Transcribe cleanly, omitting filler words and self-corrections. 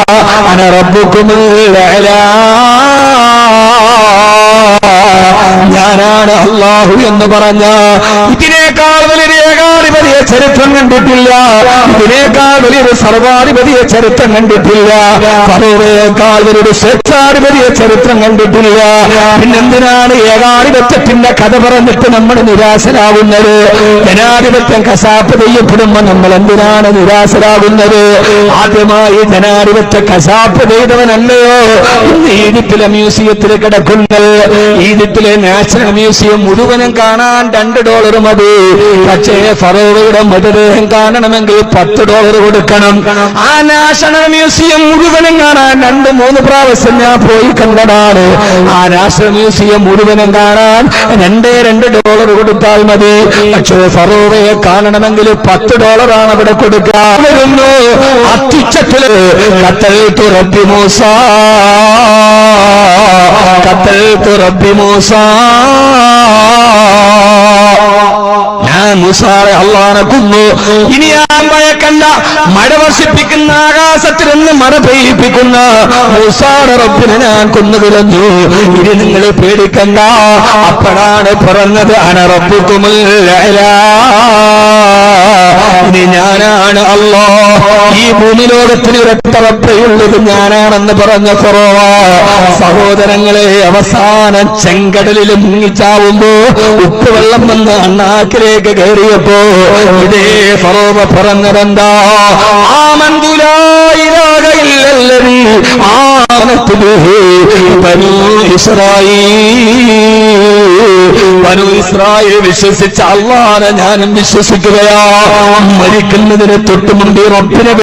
അന റബ്ബുകുമുൽ അലാ, ഞാനാണ് അല്ലാഹു എന്ന് പറഞ്ഞ ഇതിനേക്കാൾ വലിയ ഏകാധിപതിയെ ചരിത്രം കണ്ടിട്ടില്ല, ഇതിനേക്കാൾ വലിയൊരു സർവാധിപതിയെ ചരിത്രം കണ്ടിട്ടില്ല, ഫറോവയേക്കാൾ വലിയൊരു സ്വേച്ഛാധിപതിയെ ചരിത്രം കണ്ടിട്ടില്ല. പിന്നെന്തിനാണ് ഏകാധിപത്യത്തിന്റെ കഥ പറഞ്ഞിട്ട് നമ്മൾ നിരാശരാകുന്നത്? ജനാധിപത്യം കശാപ്പ് ചെയ്യപ്പെടുമ്പോ നമ്മൾ എന്തിനാണ് നിരാശരാകുന്നത്? ആദ്യമായി ജനാധിപത്യ കശാപ്പ് ചെയ്തവനല്ലയോ ഇന്ന് ഈജിപ്തിലെ മ്യൂസിയത്തിൽ കിടക്കുന്നത്? ഈജിപ്തിലെ നാഷണൽ മ്യൂസിയം മുഴുവനും കാണാൻ $2 മതി. പക്ഷേ ഫറോവയുടെ മൃതദേഹം കാണണമെങ്കിൽ $10 കൊടുക്കണം. ആ നാഷണൽ മ്യൂസിയം മുഴുവനും കാണാൻ 2-3 പ്രാവശ്യം ഞാൻ പോയി കണ്ടതാണ്. ആ നാഷണൽ മ്യൂസിയം മുഴുവനും കാണാൻ $2 കൊടുത്താൽ മതി. പക്ഷേ ഫറോവയെ കാണണമെങ്കിൽ $10 അവിടെ കൊടുക്കാറുന്നു. അത്യുച്ചത്തില് ഖത്തൽതു റബ്ബി മൂസ, ഖത്തൽതു റബ്ബി മൂസ, ഞാൻ മൂസായെ അല്ലാഹനെ കൊന്നു. ഇനി ഞാൻ ഭയക്കണ്ട, മഴ വർഷിപ്പിക്കുന്ന ആകാശത്തിൽ നിന്ന് മഴ പെയ്യിപ്പിക്കുന്ന മൂസായുടെ റബ്ബിനെ ഞാൻ കൊന്നുകളഞ്ഞു. ഇനി നിങ്ങൾ പേടിക്കണ്ട. അപ്പോഴാണ് പറഞ്ഞത് അന റബ്ബുകുമുൽ അലാ, ഇനി ഞാനാണ് അല്ലാഹ്. ഈ ഭൂമി ലോകത്തിന് ഒരൊറ്റ റബ്ബേയുള്ളത് ഞാനാണെന്ന് പറഞ്ഞ ഫറോവ സഹോദരങ്ങളെ അവസാനം ചെങ്കടലിൽ മുങ്ങിച്ചാവുമ്പോ ഉപ്പുവെള്ളം വന്ന് അണ്ണാക്കിലേക്ക് കയറിയപ്പോ ഇതേ ഫറോവ പറഞ്ഞതെന്താ? ആമന്തു ലാ ഇലാഹ ഇല്ലല്ലദീ ആമനതു ബിഹി ബനൂ ഇസ്രായീൽ വിശ്വസിച്ച അല്ലാഹനെ ഞാനും വിശ്വസിക്കുകയാ. മരിക്കുന്നതിന് തൊട്ട് മുമ്പ് റബ്ബിനെ